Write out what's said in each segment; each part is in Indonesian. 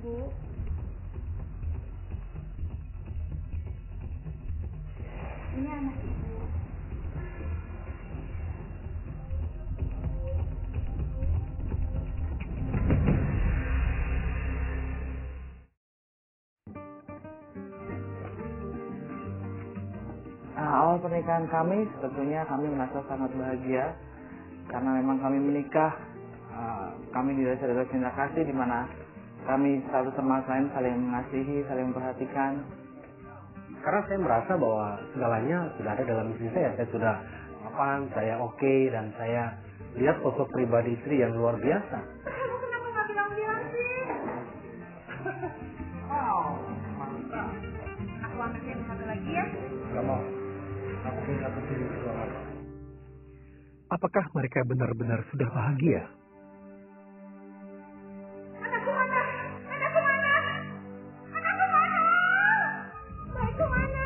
Ibu. Ini anak Ibu. Awal pernikahan kami tentunya kami merasa sangat bahagia karena memang kami menikah, kami didasari oleh cinta kasih di mana kami satu sama lain saling mengasihi, saling memperhatikan. Karena saya merasa bahwa segalanya sudah ada dalam istri saya sudah mapan, saya oke, dan saya lihat sosok pribadi istri yang luar biasa. Kamu kenapa nggak bilang-bilang sih? Oh, mantap. Aku ambil satu lagi ya. Gak mau. Aku punya satu pilih suara. Apakah mereka benar-benar sudah bahagia? Anakku mana? Anakku mana? Anakku mana? Baikku mana?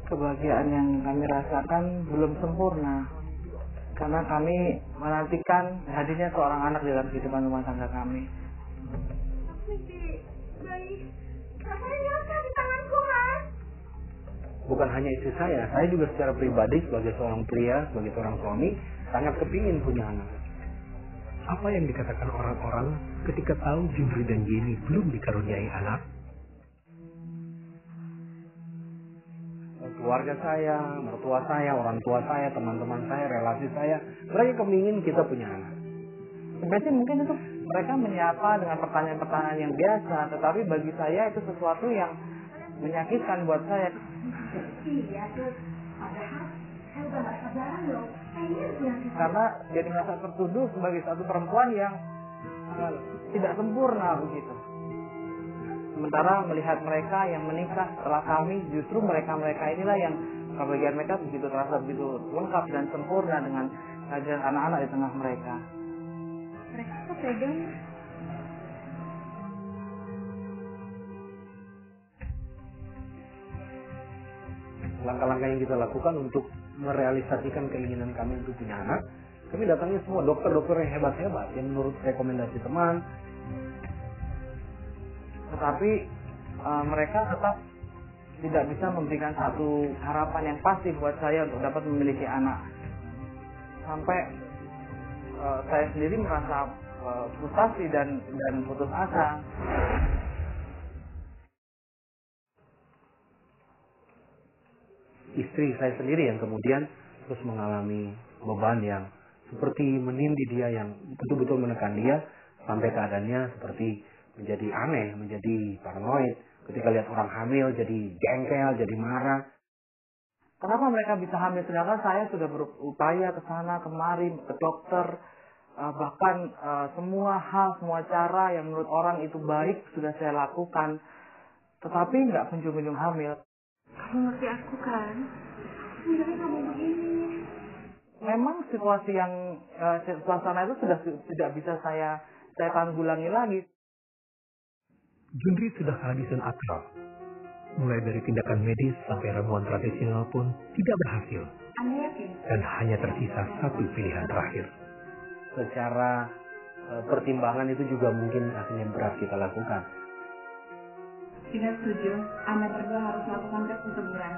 Kebahagiaan yang kami rasakan belum sempurna karena kami menantikan hadirnya seorang anak dalam kehidupan rumah tangga kami. Mimpi bayi. Rasanya nyata di tanganku kan? Bukan hanya istri saya juga secara pribadi sebagai seorang pria, sebagai seorang suami, sangat kepingin punya anak. Apa yang dikatakan orang-orang ketika tahu Junri dan Jenny belum dikaruniai anak? Keluarga saya, mertua saya, orang tua saya, teman-teman saya, relasi saya, mereka kepingin kita punya anak. Sebenarnya mungkin itu mereka menyapa dengan pertanyaan-pertanyaan yang biasa, tetapi bagi saya itu sesuatu yang menyakitkan buat saya. Iya tuh. Padahal saya udah gak sabaran loh. Pengen punya kita. Karena jadi merasa tertuduh sebagai satu perempuan yang tidak sempurna begitu. Sementara melihat mereka yang menikah setelah kami, justru mereka-mereka inilah yang kebahagiaan mereka begitu terasa begitu lengkap dan sempurna dengan kehadiran anak-anak di tengah mereka. Mereka kok pegang. Langkah-langkah yang kita lakukan untuk merealisasikan keinginan kami untuk punya anak, kami datangi semua dokter-dokter yang hebat-hebat yang menurut rekomendasi teman. Tetapi mereka tetap tidak bisa memberikan satu harapan yang pasti buat saya untuk dapat memiliki anak. Sampai saya sendiri merasa frustasi dan putus asa. Istri saya sendiri yang kemudian terus mengalami beban yang seperti menindih dia, yang betul-betul menekan dia sampai keadaannya seperti menjadi aneh, menjadi paranoid. Ketika lihat orang hamil jadi jengkel, jadi marah. Kenapa mereka bisa hamil sedangkan saya sudah berupaya ke sana kemari ke dokter, bahkan semua hal, semua cara yang menurut orang itu baik sudah saya lakukan, tetapi nggak kunjung-kunjung hamil. Kamu ngerti aku kan? Sebenarnya kamu begini. Memang situasi yang suasana itu sudah tidak bisa saya tanggulangi lagi. Junri sudah kehabisan akal. Mulai dari tindakan medis sampai ramuan tradisional pun tidak berhasil. Anda yakin? Dan hanya tersisa satu pilihan terakhir. Secara pertimbangan itu juga mungkin akhirnya berat kita lakukan. Tidak setuju. Anda berdua harus melakukan tes kesuburan.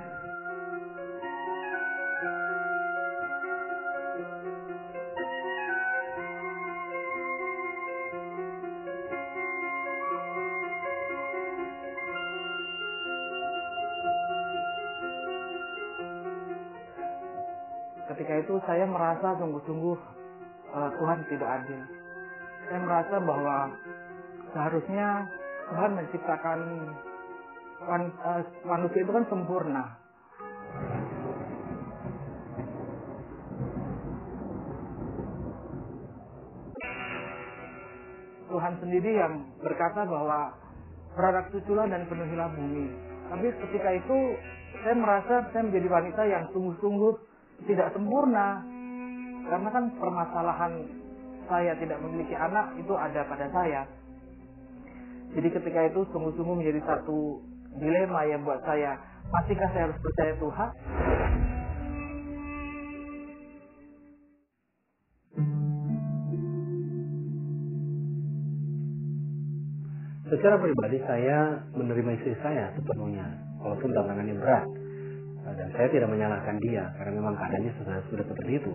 Ketika itu saya merasa sungguh-sungguh Tuhan tidak adil. Saya merasa bahwa seharusnya Tuhan menciptakan manusia itu kan sempurna. Tuhan sendiri yang berkata bahwa beranak cuculah dan penuhilah bumi. Tapi ketika itu saya merasa saya menjadi wanita yang sungguh-sungguh tidak sempurna. Karena kan permasalahan saya tidak memiliki anak itu ada pada saya. Jadi ketika itu sungguh-sungguh menjadi satu dilema yang buat saya. Masihkah saya harus percaya Tuhan? Secara pribadi saya menerima istri saya sepenuhnya, walaupun tantangannya berat. Dan saya tidak menyalahkan dia, karena memang keadaannya sudah seperti itu.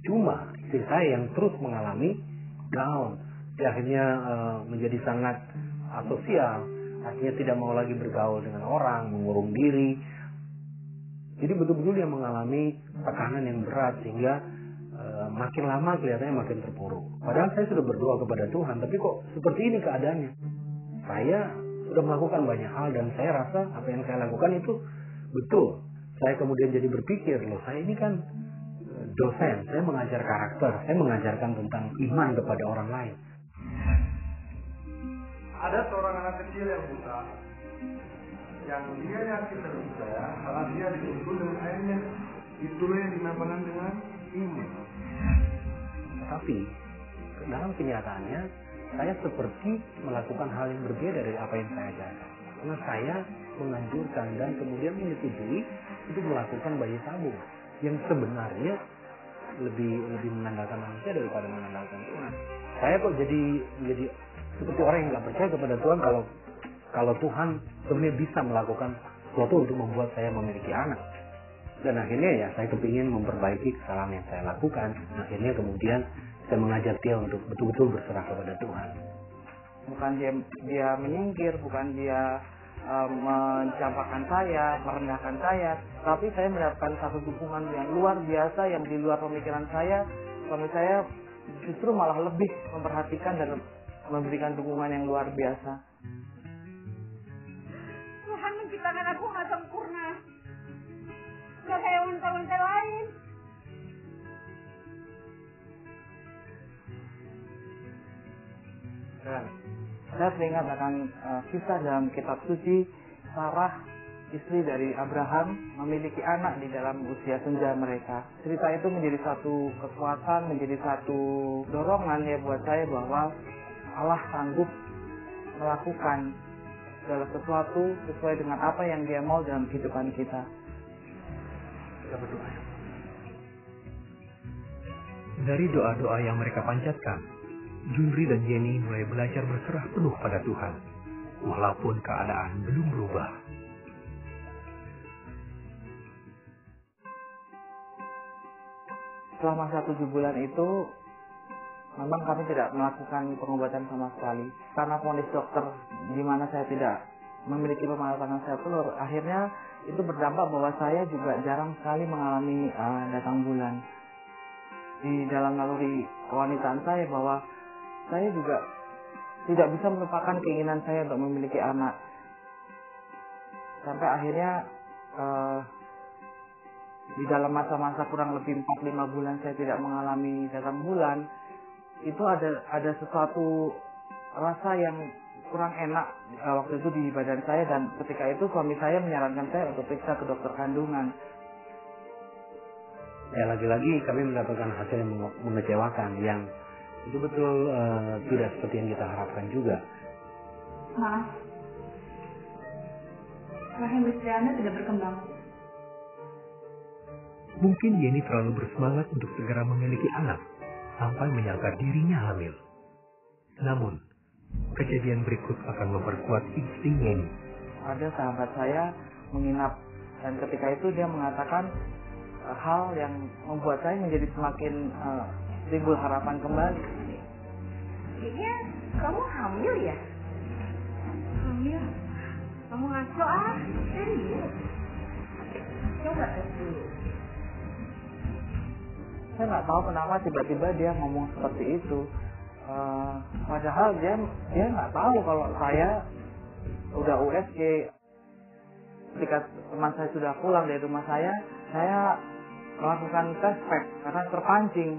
Cuma istri saya yang terus mengalami down. Dia akhirnya menjadi sangat asosial, artinya tidak mau lagi bergaul dengan orang, mengurung diri. Jadi betul-betul dia mengalami tekanan yang berat, sehingga makin lama kelihatannya makin terpuruk. Padahal saya sudah berdoa kepada Tuhan, tapi kok seperti ini keadaannya. Saya sudah melakukan banyak hal dan saya rasa apa yang saya lakukan itu betul. Saya kemudian jadi berpikir, loh saya ini kan dosen, saya mengajar karakter, saya mengajarkan tentang iman kepada orang lain. Ada seorang anak kecil yang buta, yang dia yakin dengan saya, kalau dia dituntun dengan airnya, itulah yang dinamakan dengan iman. Tapi dalam kenyataannya saya seperti melakukan hal yang berbeda dari apa yang saya ajarkan. Karena saya menganjurkan dan kemudian menyetujui untuk melakukan bayi tabung yang sebenarnya lebih mengandalkan manusia daripada mengandalkan Tuhan. Saya kok jadi seperti orang yang nggak percaya kepada Tuhan kalau Tuhan sebenarnya bisa melakukan sesuatu untuk membuat saya memiliki anak. Dan akhirnya ya saya kepingin memperbaiki kesalahan yang saya lakukan. Akhirnya kemudian saya mengajak dia untuk betul-betul berserah kepada Tuhan. Bukan dia menyingkir, bukan dia mencampakkan saya, merendahkan saya, tapi saya mendapatkan satu dukungan yang luar biasa yang di luar pemikiran saya. Suami saya justru malah lebih memperhatikan dan memberikan dukungan yang luar biasa. Tuhan menciptakan aku nggak sempurna, nggak kayak wanita-wanita lain. Dan saya teringat akan kisah dalam kitab suci, Sarah, istri dari Abraham, memiliki anak di dalam usia senja mereka. Cerita itu menjadi satu kekuatan, menjadi satu dorongan ya buat saya bahwa Allah sanggup melakukan segala sesuatu sesuai dengan apa yang Dia mau dalam kehidupan kita. Kita berdoa. Dari doa-doa yang mereka panjatkan, Junri dan Jenny mulai belajar berserah penuh pada Tuhan, walaupun keadaan belum berubah. Selama 7 bulan itu, memang kami tidak melakukan pengobatan sama sekali. Karena vonis dokter di mana saya tidak memiliki pematangan sel telur, akhirnya itu berdampak bahwa saya juga jarang sekali mengalami datang bulan. Di dalam naluri kewanitaan saya bahwa saya juga tidak bisa melupakan keinginan saya untuk memiliki anak. Sampai akhirnya di dalam masa-masa kurang lebih 4-5 bulan saya tidak mengalami datang bulan, itu ada sesuatu rasa yang kurang enak waktu itu di badan saya, dan ketika itu suami saya menyarankan saya untuk periksa ke dokter kandungan. Ya lagi-lagi kami mendapatkan hasil yang mengecewakan, yang itu betul tidak seperti yang kita harapkan juga. Maaf, rahim istri Anda tidak berkembang. Mungkin Jenny terlalu bersemangat untuk segera memiliki anak, sampai menyangka dirinya hamil. Namun, kejadian berikut akan memperkuat insting Jenny. Ada sahabat saya menginap, dan ketika itu dia mengatakan hal yang membuat saya menjadi semakin timbul harapan kembali. Kayaknya kamu hamil ya? Hamil? Kamu ngaco ah? Serius? Coba tes dulu. Saya nggak tahu kenapa tiba-tiba dia ngomong seperti itu. Padahal dia nggak tahu kalau saya udah USG. Ketika teman saya sudah pulang dari rumah saya melakukan tes pack karena terpancing.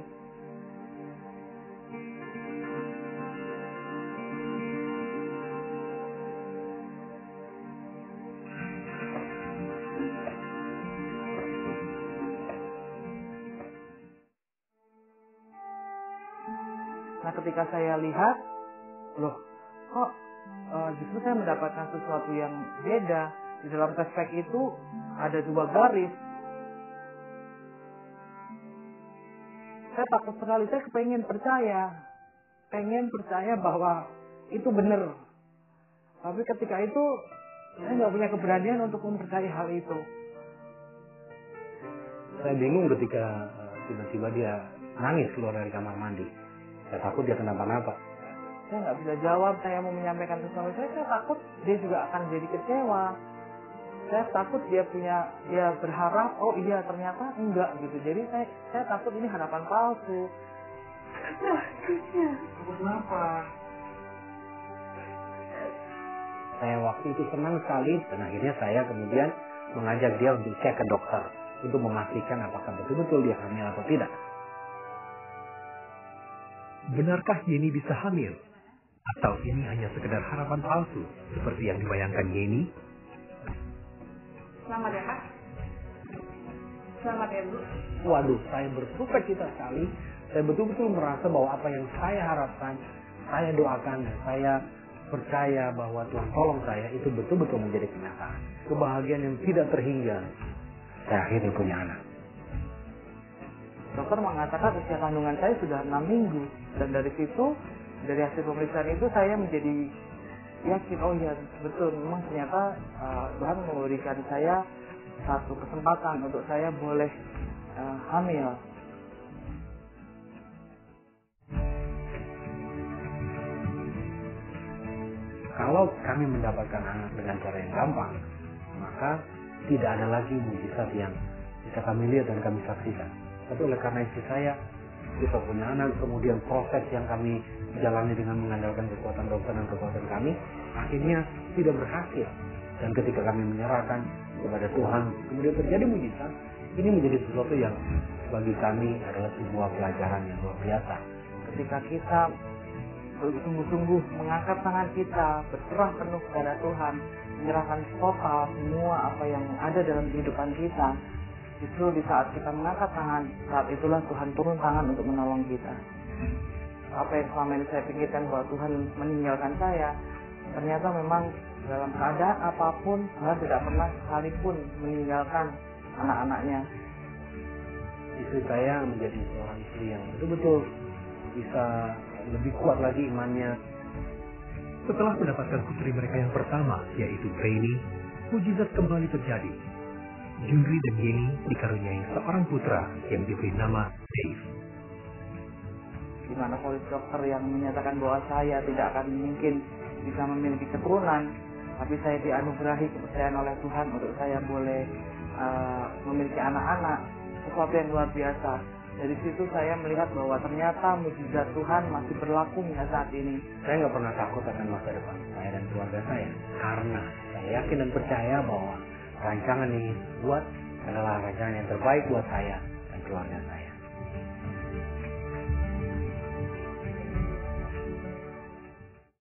Nah, ketika saya lihat, loh, kok justru saya mendapatkan sesuatu yang beda. Di dalam tes pack itu ada 2 garis. Saya takut sekali, saya kepengen percaya. pengen percaya bahwa itu benar. Tapi ketika itu saya nggak punya keberanian untuk mempercayai hal itu. Saya bingung ketika tiba-tiba dia nangis keluar dari kamar mandi. Saya takut dia kenapa-napa. Saya nggak bisa jawab, saya mau menyampaikan ke suami saya takut dia juga akan jadi kecewa. Saya takut dia berharap, oh iya ternyata enggak gitu. Jadi saya takut ini harapan palsu. Takut kenapa? Saya waktu itu senang sekali dan akhirnya saya kemudian mengajak dia untuk cek ke dokter untuk memastikan apakah betul-betul dia hamil atau tidak. Benarkah Yeni bisa hamil? Atau ini hanya sekedar harapan palsu seperti yang dibayangkan Yeni? Selamat ya, Kak. Selamat ya, Bu. Waduh, saya bersuka cita sekali. Saya betul-betul merasa bahwa apa yang saya harapkan, saya doakan, dan saya percaya bahwa Tuhan tolong saya itu betul-betul menjadi kenyataan. Kebahagiaan yang tidak terhingga. Saya akhirnya punya anak. Dokter mengatakan usia kandungan saya sudah 6 minggu. Dan dari situ, dari hasil pemeriksaan itu saya menjadi yakin, oh iya betul, memang ternyata Tuhan memberikan saya satu kesempatan untuk saya boleh hamil. Kalau kami mendapatkan anak dengan cara yang gampang, maka tidak ada lagi mujizat yang bisa kami lihat dan kami saksikan. Tapi oleh karena istri saya, kita punya anak, kemudian proses yang kami jalani dengan mengandalkan kekuatan dokter dan kekuatan kami, akhirnya tidak berhasil. Dan ketika kami menyerahkan kepada Tuhan, kemudian terjadi mujizat, ini menjadi sesuatu yang bagi kami adalah sebuah pelajaran yang luar biasa. Ketika kita bersungguh-sungguh mengangkat tangan kita, berserah penuh kepada Tuhan, menyerahkan total semua apa yang ada dalam kehidupan kita, justru di saat kita mengangkat tangan, saat itulah Tuhan turun tangan untuk menolong kita. Apa yang selama ini saya pikirkan bahwa Tuhan meninggalkan saya, ternyata memang dalam keadaan apapun Tuhan tidak pernah sekalipun meninggalkan anak-anaknya. Istri saya menjadi seorang istri yang betul-betul bisa lebih kuat lagi imannya. Setelah mendapatkan putri mereka yang pertama, yaitu Brainy, mujizat kembali terjadi. Junri dan Yeni dikaruniai seorang putra yang diberi nama Dave. Di mana polis dokter yang menyatakan bahwa saya tidak akan mungkin bisa memiliki keturunan, tapi saya dianugerahi kepercayaan oleh Tuhan untuk saya boleh memiliki anak-anak, sesuatu yang luar biasa. Dari situ saya melihat bahwa ternyata mujizat Tuhan masih berlaku hingga saat ini. Saya nggak pernah takut akan masa depan saya dan keluarga saya, karena saya yakin dan percaya bahwa rancangan ini buat adalah rancangan yang terbaik buat saya dan keluarga saya.